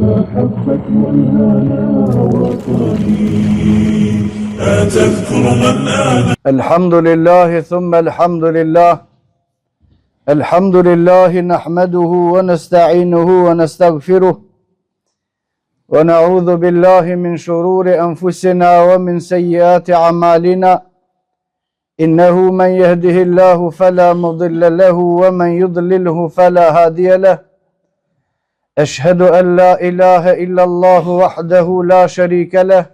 محبة والهنا وطني أتذكر من آل. الحمد لله ثم الحمد لله. الحمد لله نحمده ونستعينه ونستغفره ونعوذ بالله من شرور أنفسنا ومن سيئات أعمالنا إنه من يهده الله فلا مضل له ومن يضلله فلا هادي له أشهد أن لا إله إلا الله وحده لا شريك له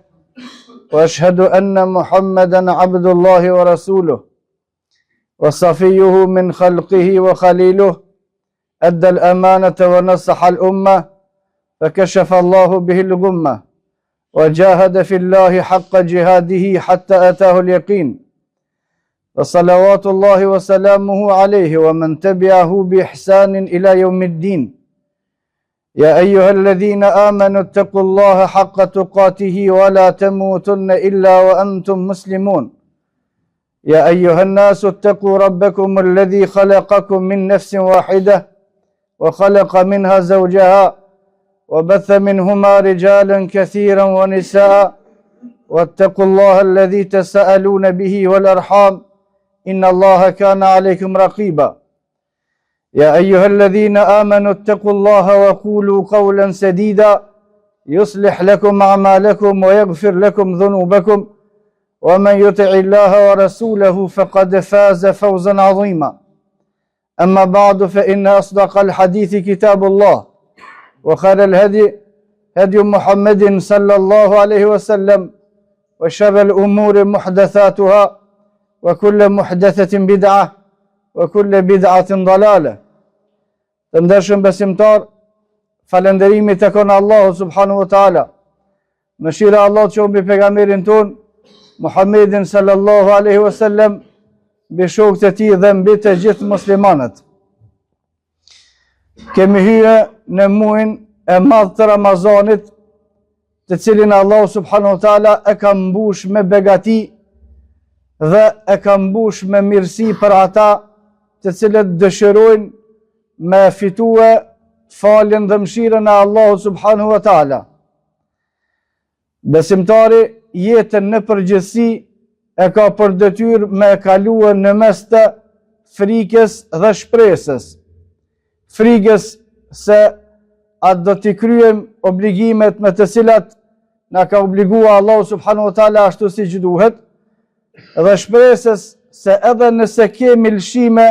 وأشهد أن محمدا عبد الله ورسوله وصفيه من خلقه وخليله أدى الأمانة ونصح الأمة فكشف الله به الغمة وجاهد في الله حق جهاده حتى أتاه اليقين فصلوات الله وسلامه عليه ومن تبعه بإحسان إلى يوم الدين يا أيها الذين آمنوا اتقوا الله حق تقاته ولا تموتن إلا وأنتم مسلمون يا أيها الناس اتقوا ربكم الذي خلقكم من نفس واحدة وخلق منها زوجها وبث منهما رجالا كثيرا ونساء واتقوا الله الذي تساءلون به والأرحام إن الله كان عليكم رقيبا يا أيها الذين آمنوا اتقوا الله وقولوا قولا سديدا يصلح لكم أعمالكم ويغفر لكم ذنوبكم ومن يطع الله ورسوله فقد فاز فوزا عظيما أما بعد فإن أصدق الحديث كتاب الله وخير الهدي هدي محمد صلى الله عليه وسلم وشر الأمور محدثاتها وكل محدثة بدعة وكل بدعة ضلالة. Të ndershëm besimtar, falënderimi tek Allahu subhanahu wa taala. Mëshira Allah që mbi pejgamberin ton Muhammedin sallallahu alaihi wasallam, mbi shokët e tij dhe mbi të gjithë muslimanët. Kemi hyrë në muajin e madh të Ramazanit, të cilin Allah subhanahu wa taala e ka mbush me begati dhe e ka mbush me mirësi për ata të cilët dëshirojnë me fitue faljen dhe mëshirën e Allahu subhanahu wa taala. Besimtari jetën në përgjithësi e ka për detyrë me kaluar në mes të frikës dhe shpresës. Frikës se atë do t'i kryejm obligimet me të cilat na ka obliguar Allahu subhanahu wa taala ashtu siç duhet, dhe shpresës se edhe nëse kemi lëshime,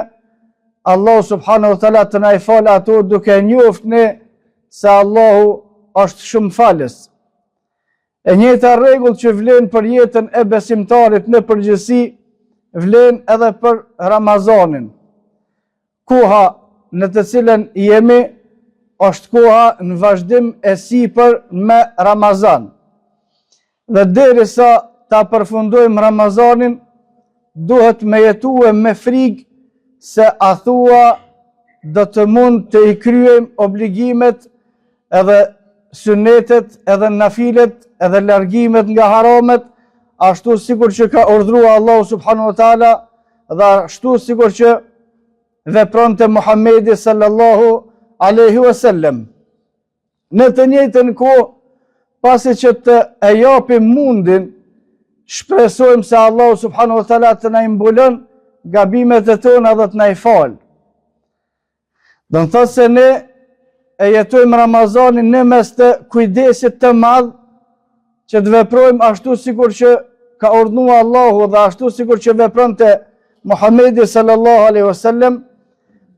Allahu subhanahu wa taala të na i falë ato duke njoftë ne se Allahu është shumë falës. E njëjta rregull që vlen për jetën e besimtarit në përgjithësi, vlen edhe për Ramazanin. Koha në të cilën jemi është koha në vazhdim e sipër me Ramazan. Dhe derisa ta përfundojmë Ramazanin, duhet me jetue me frikë se a thua do të mund të i kryejm obligimet edhe sunetet edhe nafilet edhe largimet nga haramet, ashtu sikur që ka urdhëruar Allahu subhanahu wa taala dhe ashtu sikur që vepronte Muhamedi sallallahu alaihi wasallam. Në të njëjtën kohë, pasi që të e japim mundin, shpresojmë se Allahu subhanahu wa taala të na mbulon gabimet e tona dhe të na i falë. Do të thotë se ne e jetojmë Ramazanin në mes të kujdesit të madh që të veprojmë ashtu sikur që ka urdhëruar Allahu dhe ashtu sikur që vepronte Muhamedi sallallahu alaihi wasallam.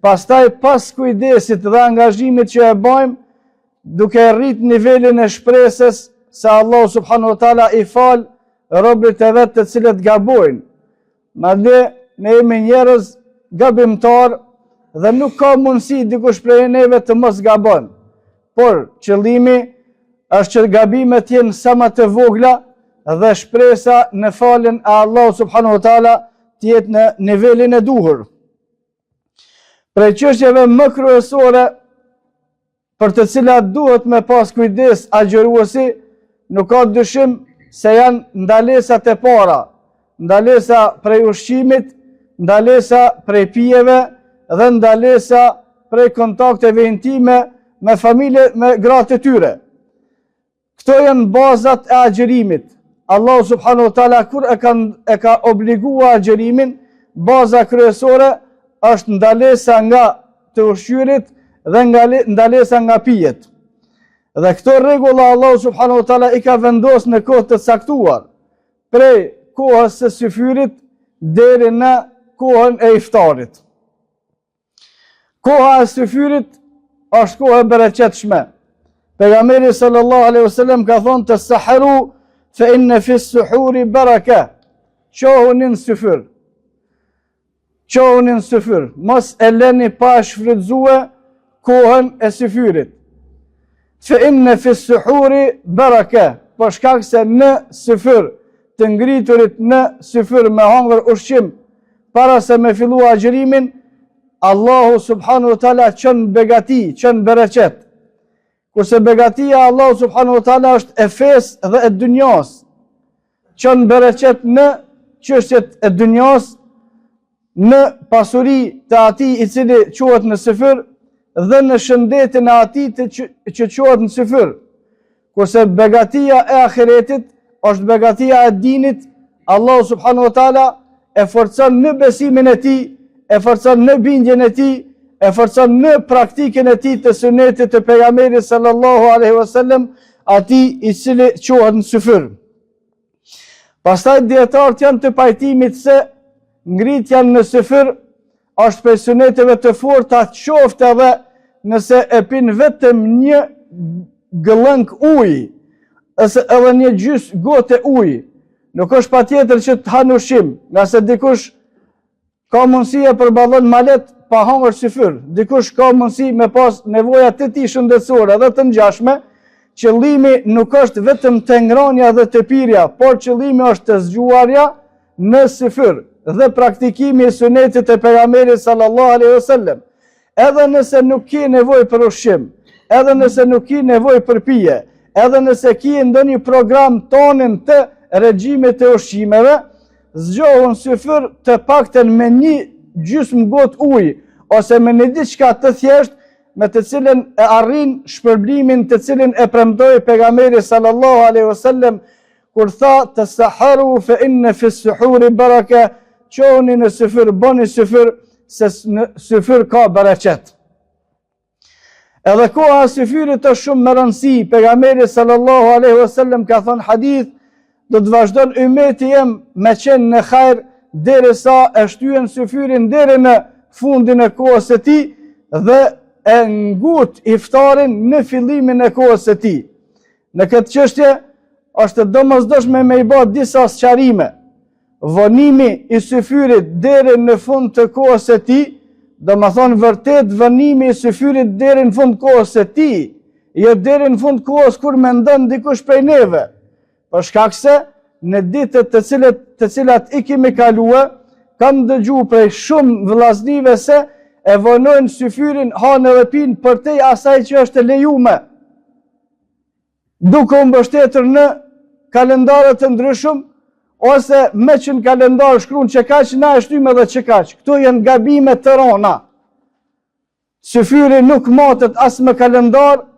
Pastaj pas kujdesit dhe angazhimit që e bëjmë, duke rrit nivelin e shpresës se Allahu subhanahu wa taala i fal robërit e vet të cilët gabojnë. Madje ne jemi njerëz gabimtar dhe nuk ka mundësi dikush prej neve të mos gabon. Por qëllimi është që gabimet jenë sa më të vogla dhe shpresa në faljen e Allahu subhanahu wa taala të jetë në nivelin e duhur. Prej çështjeve më kryesore për të cilat duhet me pas kujdes agjëruesi, nuk ka dyshim se janë ndalesat e para, ndalesa prej ushqimit, ndalesa prej pijeve dhe ndalesa prej kontakteve intime me familje, me gratë e tyre. Këto janë bazat e agjerimit. Allahu subhanahu wa taala kur e ka obliguar agjerimin, baza kryesore është ndalesa nga të ushqyrit dhe ndalesa nga pijet. Dhe këto rregulla Allahu subhanahu wa taala i ka vendosur në kohë të caktuar, prej kohës së syfyrit deri në kohën e iftarit. Koha e syfyrit është kohë e bereqetshme. Pejgamberi sallallahu alaihi wasallam ka thonë të saharu fa inna fi as-suhuri baraka. Qohunin syfyr. Qohunin syfyr. Mos e leni pa shfrytzuar kohën e syfyrit. Fa inna fi as-suhuri baraka. Për shkak se në syfyr, të ngriturit në syfyr me hangër ushqim para se me fillu agjerimin, Allahu subhanahu wa taala çon begati, çon bereqet. Kurse begatia Allahu subhanahu wa taala është e fesë dhe e dunjas. Çon bereqet në çështjet e dunjas, në pasuri të atij i cili quhet në syfyr dhe në shëndetin e atij që quhet në syfyr. Kurse begatia e ahiretit është begatia e dinit, Allahu subhanahu wa taala e forcon në besimin e tij, e forcon në bindjen e tij, e forcon në praktikën e tij të sunetit të pejgamberit sallallahu alaihi wasallam, atij i cili quhet në syfyr. Pastaj dietarët janë të pajtimit se ngritja në syfyr është prej suneteve të forta, qoftë edhe nëse e pin vetëm një gëllënk ujë, ose edhe një gjys gotë ujë. Nuk është patjetër që të hanë ushqim, nga se dikush ka mundësi e përballon malet pa hangër syfyr. Dikush ka mundësi me pas nevoja të tij shëndetësore dhe të ngjashme. Qëllimi nuk është vetëm të ngrënia dhe të pirja, por qëllimi është të zgjuarja në syfyr dhe praktikimi i sunetit të pejgamberit sallallahu alaihi wasallam. Edhe nëse nuk ke nevojë për ushqim, edhe nëse nuk ke nevojë për pije, edhe nëse ke ndonjë program tonin të regjimit të ushqimeve, zgjohun syfyr të paktën me një gjysmë gotë ujë ose me një diçka të thjeshtë me të cilën e arrin shpërblimin të cilin e premtoi pejgamberi sallallahu alaihi wasallam kur tha të saharu fa inna fi as-suhuri baraka, qohuni në syfyr, bëni syfyr se në syfyr ka bereqet. Edhe koha e syfyrit është shumë me rëndësi. Pejgamberi sallallahu alaihi wasallam ka thënë hadith, do të vazhdon ummeti jem me qenë në hajër derisa e shtyen syfyrin deri në fundin e kohës së tij dhe e ngut iftarin në fillimin e kohës së tij. Në këtë çështje është domosdoshme me i bë disa sqarime. Vonimi i syfyrit deri në fund të kohës së tij, do më thonë vërtet vonimi i syfyrit deri në fund kohës së tij, jo deri në fund kohës kur mendon dikush prej neve. Për shkak se në ditët të cilat i kemi kaluar, kam dëgjuar prej shumë vëllaznive se e vonojnë syfyrin, hanë edhe pinë përtej asaj që është e lejuar. Duke u mbështetur në kalendare të ndryshëm, ose me që në kalendar shkruan që kaq, na e shtym edhe që kaq. Këto janë gabime të rënda. Syfyri nuk matet as me kalendar,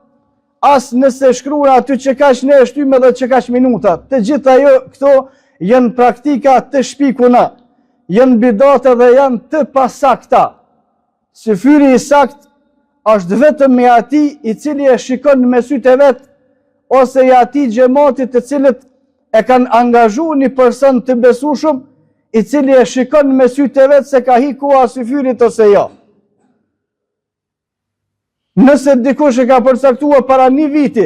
as nëse shkruan aty që kaq, ne e shtym edhe që kaq minuta. Të gjitha këto janë praktika të shpikuna, janë bidate dhe janë të pasakta. Syfyri i sakt është vetëm me atij i cili e shikon me sytë e vet, ose i atij xhamatit të cilët e kanë angazhuar një person të besueshëm, i cili e shikon me sytë e vet se ka hi koha e syfyrit ose jo. Nëse dikush e ka përcaktuar para një viti,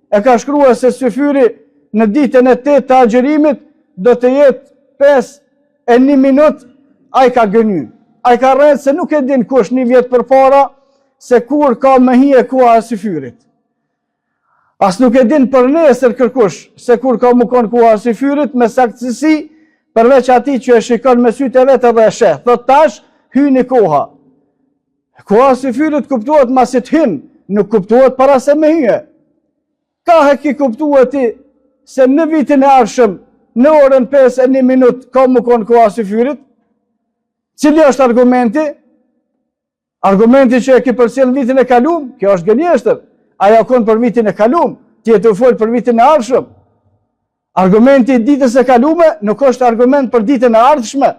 e ka shkruar se syfyri në ditën e 8 të agjerimit do të jetë 5:01 minutë, ai ka gënyer. Ai ka rënë se nuk e din kush një vjet përpara se kur ka me hije koha e syfyrit. As nuk e din për nesër kërkush se kur ka më konë koha e syfyrit me saktësi, përveç atij që e shikon me sytë e vet edhe e sheh. Thot tash hyni koha. Koha e syfyrit kuptohet masi të hyn, nuk kuptohet para se me hyje. Ka ki kuptuar ti se në vitin e ardhshëm në orën 5:01 minutë ka më konë koha e syfyrit? Cili është argumenti? Argumenti që e ke përcjell vitin e kalum, kjo është gënjeshtër. Aja kon për vitin e kalum, ti e të fol për vitin e ardhshëm. Argumenti i ditës së kalume nuk është argument për ditën e ardhshme.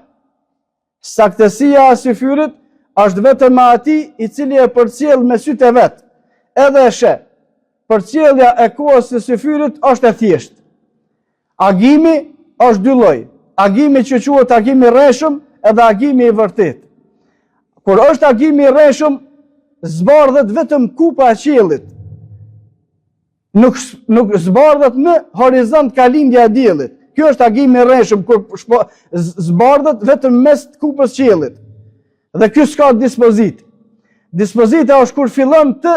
Saktësia e syfyrit është vetëm atij i cili e përcjell me sytë e vet. Edhe e sheh. Përcjellja e kohës së syfyrit është e thjeshtë. Agimi është dy lloj. Agimi që quhet agimi i rreshëm edhe agimi i vërtet. Kur është agimi i rreshëm, zbardhet vetëm kupa e qiellit. Nuk zbardhet në horizont ka lindja e diellit. Kjo është agimi i rreshëm, kur zbardhet vetëm mes kupës qiellit. Dhe ky s'ka dispozit. Dispozita është kur fillon të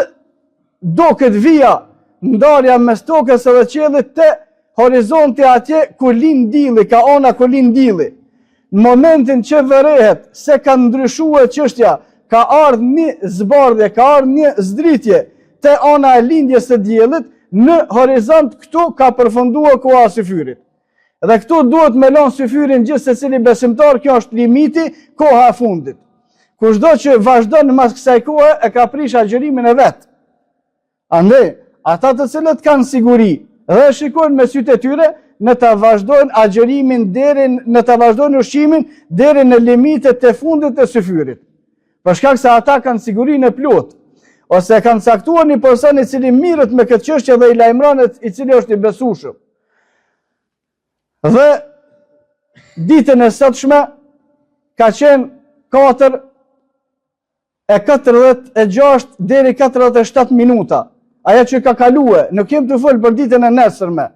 doket vija ndarja mes tokës edhe qiellit te horizonti atje ku lind dielli, ka ona ku lind dielli. Në momentin që vërehet se ka ndryshuar çështja, ka ardhur një zbardhje, ka ardhur një zdritje te ona e lindjes së diellit, në horizont këtu ka përfunduar koha e syfyrit. Dhe këtu duhet me lënë syfyrin gjithë secili besimtar, kjo është limiti, koha e fundit. Kushdo që vazhdon mas kësaj kohe e ka prish agjërimin e vet. Andaj, ata të cilët kanë siguri dhe shikojnë me sytë e tyre, në të vazhdojnë agjërimin në të vazhdojnë ushqimin deri në limitet e fundit të syfyrit. Për shkak se ata kanë sigurinë e plotë, ose kanë caktuar një person i cili mirët me këtë çështje dhe i lajmëronet i cili është i besueshëm. Dhe ditën e sotshme ka qenë 4:46 deri 47 minuta. Aja që ka kaluar, nuk kem të fol për ditën e nesërme.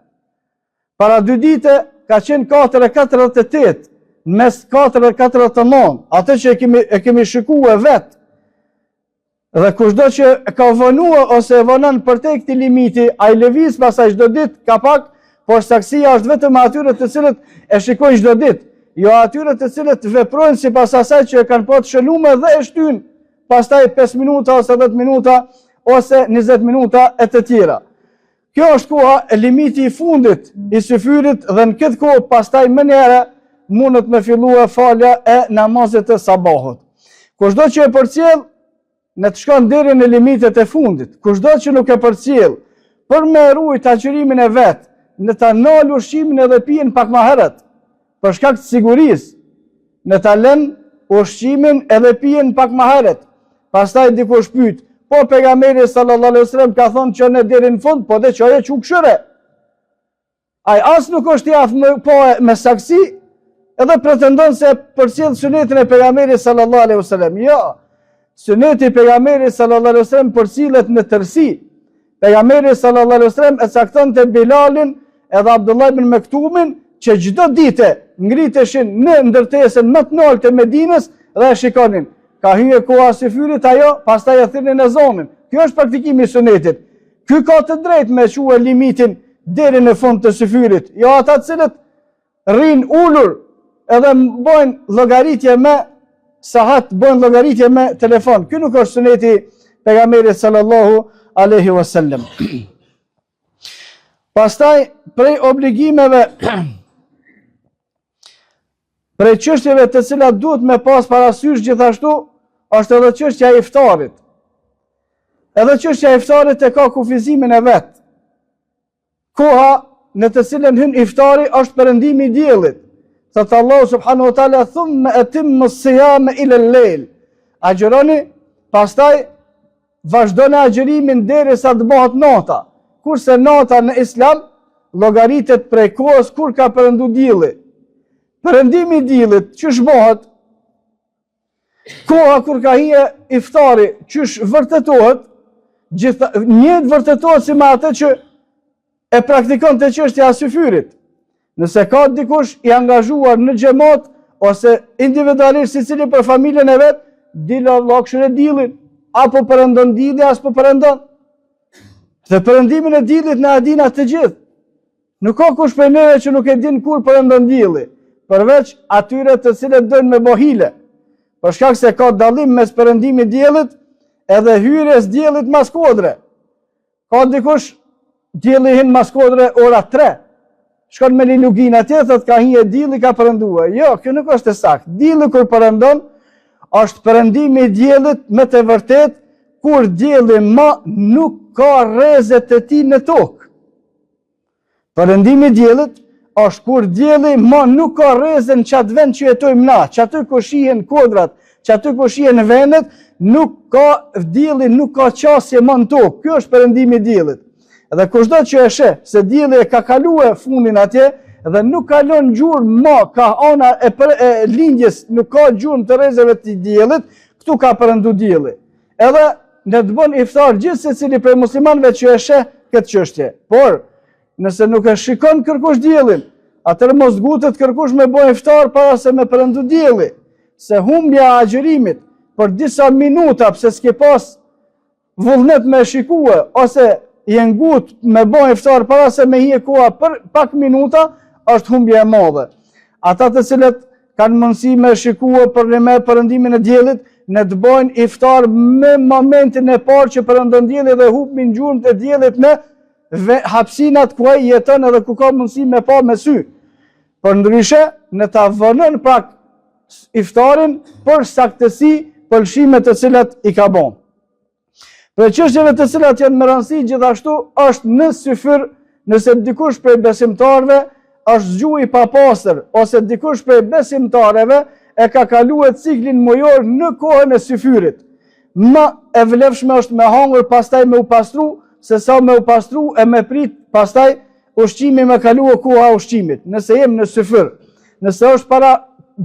Para 2 dite ka qenë 4:48, mes 4:49, atë që e kemi shikuar vetë. Dhe kushdo që ka vënua ose vënon për te këti limiti, a i lëviz pasaj çdo ditë ka pak, por saksia është vetëm atyre të cilët e shikojnë çdo ditë, jo atyre të cilët veprojnë sipas asaj që e kanë pa të shënuar dhe e shtyn, pastaj 5 minuta ose 10 minuta ose 20 minuta e të tjera. Kjo është koha e limiti i fundit i syfyrit dhe në këtë kohë pastaj më njëherë mundet me fillua falja e namazit të sabahut. Kushdo që e përcjell në të shkon deri në limitet e fundit, kushdo që nuk e përcjell për me rujt agjërimin e vet, në ta nal ushqimin edhe pijen pak më herët, për shkak të sigurisë, në ta lën ushqimin edhe pijen pak më herët. Pastaj dikush pyet, po pejgamberi sallallahu alaihi wasallam ka thonë që në deri në fund, po dhe çoje çukshëre. Ai as nuk është i aftë po me saksi, edhe pretendon se përcjell sunetin e pejgamberit sallallahu alaihi wasallam. Jo. Suneti i pejgamberit sallallahu alaihi wasallam përcillet në tërësi. Pejgamberi sallallahu alaihi wasallam e caktonte Bilalin edhe Abdullah ibn Mektumin që çdo ditë ngriteshin në ndërtesën më të lartë të Medinës dhe shikonin. Ka hyrë koha e syfyrit ajo, pastaj e thirrnin ezanin. Kjo është praktikimi i sunetit. Ky ka të drejtë me quaj limitin deri në fund të syfyrit. Jo ata të cilët rrin ulur edhe bëjnë llogaritje me sahat, bëjnë llogaritje me telefon. Ky nuk është suneti pejgamberit sallallahu alaihi wasallam. Pastaj prej obligimeve prej çështjeve të cilat duhet me pas parasysh gjithashtu është edhe çështja e iftarit. Edhe çështja e iftarit e ka kufizimin e vet. Koha në të cilën hyn iftari është perëndimi i diellit. Thot Allahu subhanahu wa taala thumma atimmu as-siyama ila al-layl. Agjëroni, pastaj vazhdoni agjërimin derisa të bëhet nata. Kurse nata në Islam llogaritet prej kohës kur ka perëndu dielli. Perëndimi i diellit çish bëhet? Koha kur ka hije iftari, çish vërtetohet? Një vërtetohet si me atë që e praktikon të çështja e syfyrit. Nëse ka dikush i angazhuar në xhamat ose individualisht secili për familjen e vet, dile Allah këshire diellin, apo perëndon dielli as po perëndon. Dhe perëndimin e diellit na e din të gjithë. Nuk ka kush prej neve që nuk e din kur perëndon dielli, përveç atyre të cilët dojnë me bohile. Për shkak se ka dallim mes perëndimit të diellit edhe hyrjes diellit mas kodre. Ka dikush dielli hin mas kodre ora 3. Shkon me një lugin atje, thot ka hije dielli ka perënduar. Jo, kjo nuk është e saktë. Dielli kur perëndon është perëndimi i diellit me të vërtet kur dielli ma nuk ka rrezet e tij në tokë. Perëndimi i diellit është kur dielli ma nuk ka rrezën që atë vend që jetojmë na, që aty ku shihen kodrat, që aty ku shihen vendet, dielli nuk ka qasje më në tokë. Ky është perëndimi i diellit. Edhe kushdo që e sheh se dielli e ka kaluar fundin atje dhe nuk kalon gjurmë më, ka ana e lindjes, nuk ka gjurmë të rrezeve të diellit, këtu ka perëndu dielli. Edhe ne të bën iftar gjithë secili prej muslimanëve që e sheh këtë çështje. Por nëse nuk e shikon kërkush diellin, atëherë mos zgutet kërkush me bën iftar para se me perëndu dielli. Se humbja e agjërimit për disa minuta pse s'ke pas vullnet me shikue, ose je ngut me bën iftar para se me hije koha për pak minuta, është humbje e madhe. Ata të cilët kanë mundësi me shikue për me perëndimin e diellit, ne të bëjnë iftar me momentin e parë që perëndon dielli dhe hupin gjurmët e diellit në hapësinat ku ai jeton edhe ku ka mundësi me pa me sy. Për ndryshe, ne ta vënën prak iftarin për saktësi për lëshimet të cilat i ka bën. Për çështjeve të cilat janë me rëndësi gjithashtu është në syfyr, nëse dikush prej besimtarëve është zgjuar i papastër ose dikush prej besimtarëve e ka kaluar ciklin mujor në kohën e syfyrit. Më e vlefshme është me hangur pastaj me u pastru, se sa me u pastru e me prit pastaj ushqimi me kaluar koha e ushqimit. Nëse jem në syfyr, nëse është para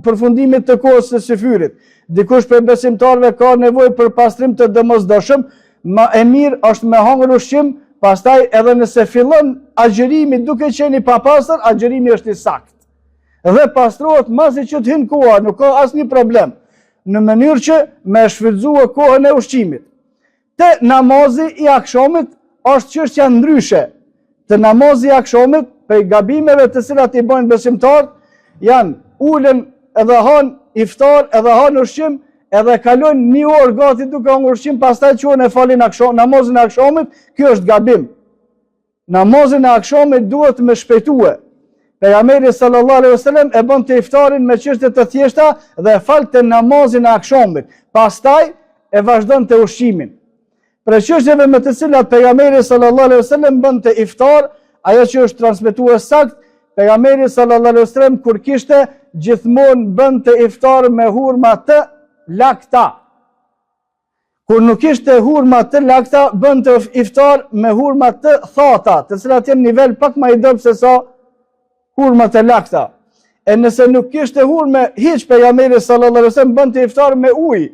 përfundimit të kohës së syfyrit, dikush prej besimtarëve ka nevojë për pastrim të domosdoshëm, më e mirë është me hangur ushqim, pastaj edhe nëse fillon agjërimi duke qenë i papastër, agjërimi është i saktë. Dhe pastrohet masi që të hynë koha, nuk ka asnjë problem, në mënyrë që me shfrytëzua kohën e ushqimit. Te namazi i akşamit është çështja ndryshe. Te namazi i akşamit, prej gabimeve të cilat i bëjnë besimtarët, janë ulen edhe han iftar, edhe han ushqim, edhe kalojnë një orë gati duke hëngur ushqim, pastaj quhen e falin namazin e akşamit. Ky është gabim. Namazin e akşamit duhet me shpejtue. Pejgamberi sallallahu alaihi wasallam e bënte iftarin me çështje të thjeshta dhe falte namazin e akşamit. Pastaj e vazhdonte ushqimin. Për çështjeve me të cilat pejgamberi sallallahu alaihi wasallam bënte iftar, ajo që është transmetuar sakt, pejgamberi sallallahu alaihi wasallam kur kishte gjithmonë bënte iftar me hurma të lakta. Kur nuk ishte hurma të lakta, bënte iftar me hurma të thata, të cilat janë nivel pak më i dobët se sa hurmat e lakta. E nëse nuk kishte hurme hiç, pejgamberi sallallahu alaihi wasallam bënte iftar me ujë.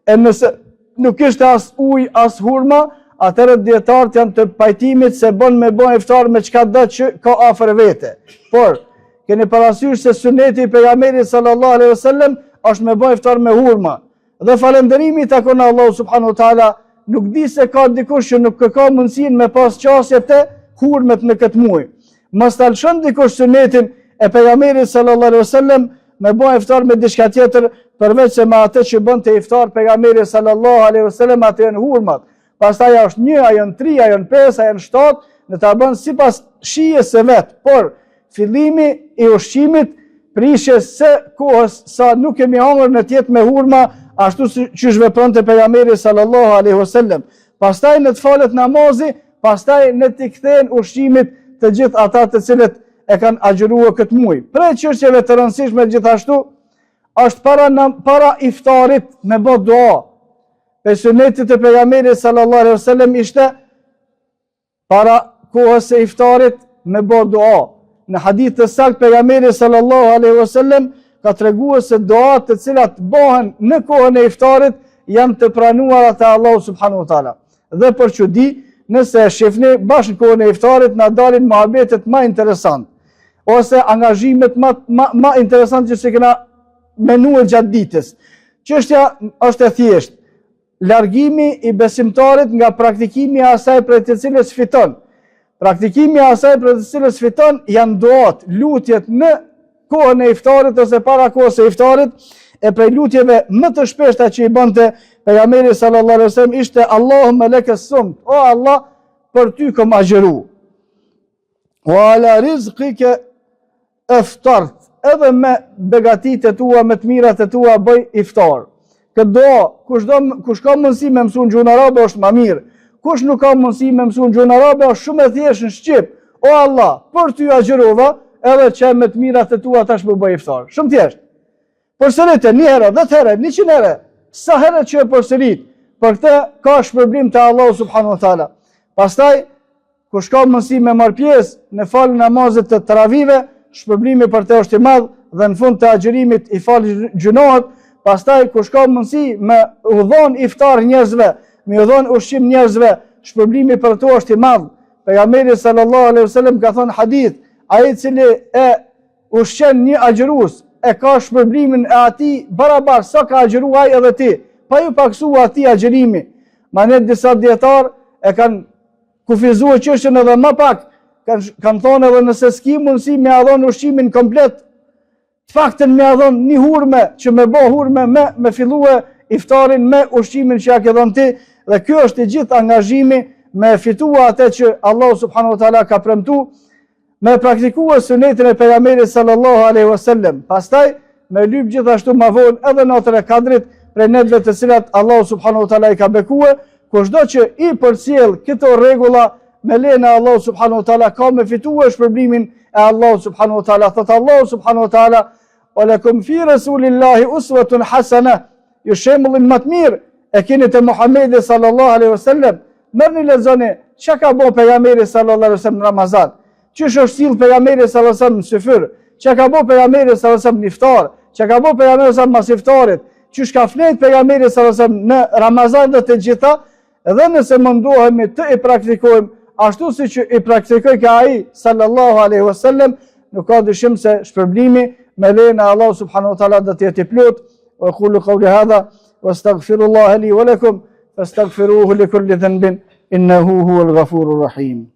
E nëse nuk kishte as ujë as hurma, atëherë dietarët janë të pajtimit se bën iftar me çka do që ka afër vete. Por keni parasysh se suneti i pejgamberit sallallahu alaihi wasallam është me bën iftar me hurma. Dhe falënderimi i takon Allahu subhanahu wa taala, nuk di se ka dikush që nuk ka mundësinë me pas qasje të hurmet në këtë muaj. Mos ta lëshon dikush sunetin e pejgamberit sallallahu alaihi wasallam me bën iftar me diçka tjetër, përveç se me atë që bënte iftar pejgamberi sallallahu alaihi wasallam, atë janë hurmat. Pastaj është 1, ajo 3, ajo 5, ajo 7, në ta bën sipas shijes së vet. Por fillimi i ushqimit prishjes së kohës sa nuk kemi hëngur në tjetë me hurma, ashtu që vepronte pejgamberi sallallahu alaihi wasallam. Pastaj në të falet namazi, pastaj në të kthehen ushqimit të gjithë ata të cilët e kanë agjëruar këtë muaj. Prej çështjeve të rëndësishme gjithashtu është para iftarit me bë dua. Pe sunetit e pejgamberit sallallahu alaihi wasallam ishte para kohës së iftarit me bë dua. Në hadith të saktë pejgamberi sallallahu alaihi wasallam ka treguar se duat të cilat bëhen në kohën e iftarit janë të pranuara te Allahu subhanahu wa taala. Dhe për çudi, nëse e shihni bashkë në kohën e iftarit na dalin muhabetet më interesant ose angazhimet më interesant që kena menuar gjatë ditës. Çështja është e thjeshtë. Largimi i besimtarit nga praktikimi i asaj për të cilës fiton. Praktikimi i asaj për të cilës fiton janë duat, lutjet në kohën e iftarit ose para kohës së iftarit. E prej lutjeve më të shpeshta që i bënte pejgamberi sallallahu alaihi wasallam ishte Allahumma laka sumt, o Allah, për ty kam agjëru. Wa ala rizqika iftart, edhe me begatitë tua, me të mirat e tua bëj iftar. këtë dua, kush ka mundësi me mësu në gjuhën arabe është më mirë. Kush nuk ka mundësi me mësu në gjuhën arabe është shumë e thjeshtë në shqip. O Allah, për ty agjërova, edhe që me të mirat e tua tash më bëj iftar. Shumë thjesht. Përsërite 1 herë, 10 herë, 100 herë, sa herë që e përsërit, për këtë ka shpërblim të Allahu subhanahu wa taala. Pastaj, kush ka mundësi me marr pjesë në falën namazit të taravive, shpërblimi për të është i madh dhe në fund të agjërimit i falë gjunohet. Pastaj, kush ka mundësi me udhon iftar njerëzve, me udhon ushqim njerëzve, shpërblimi për të është i madh. Pejgamberi sallallahu alaihi wasallam ka thënë hadith, ai i cili e ushqen një agjërues e ka shpërblimin e atij barabar sa ka agjëruar ai edhe ti, pa ju paksuar atij agjërimi. Manet disa dietar e kanë kufizuar çështjen edhe më pak, kanë thonë edhe nëse s'ki mundësi me adhon ushqimin komplet, faktën me adhon një hurme që me bo hurme me fillue iftarin me ushqimin që ja ke dhënë ti, dhe kjo është i gjithë angazhimi me fitua atë që Allah subhanahu wa taala ka premtu, me praktikua sunetin e pejgamberit sallallahu alaihi wasallam. Pastaj me lyp gjithashtu ma vonë edhe natën e Kadrit prej netëve të cilat Allah subhanahu wa taala i ka bekue, kushdo që i përcjell këto rregulla me lejen e Allah subhanahu wa taala ka me fitua shpërblimin e Allah subhanahu wa taala. Thot Allah subhanahu wa taala: "Wa lakum fi rasulillahi uswatun hasana." Ju shembullin më të mirë e keni te Muhamedi sallallahu alaihi wasallam. Merrni lexoni çka ka bëu pejgamberi sallallahu alaihi wasallam në Ramazan. Çish është sill pejgamberi sallallahu alaihi wasallam në syfyr, çka ka bëu pejgamberi sallallahu alaihi wasallam në iftar, çka ka bëu pejgamberi sallallahu alaihi wasallam mas iftarit, çish ka flet pejgamberi sallallahu alaihi wasallam në Ramazan dhe të gjitha, dhe nëse mundohemi të i praktikojmë ashtu siç i praktikoi ka ai sallallahu alaihi wasallam, nuk ka dyshim se shpërblimi me lejen e Allah subhanahu wa taala do të jetë i plot. Wa qulu qawli hadha wastaghfirullaha li wa lakum fastaghfiruhu li kulli dhanbin innahu huwal ghafurur rahim.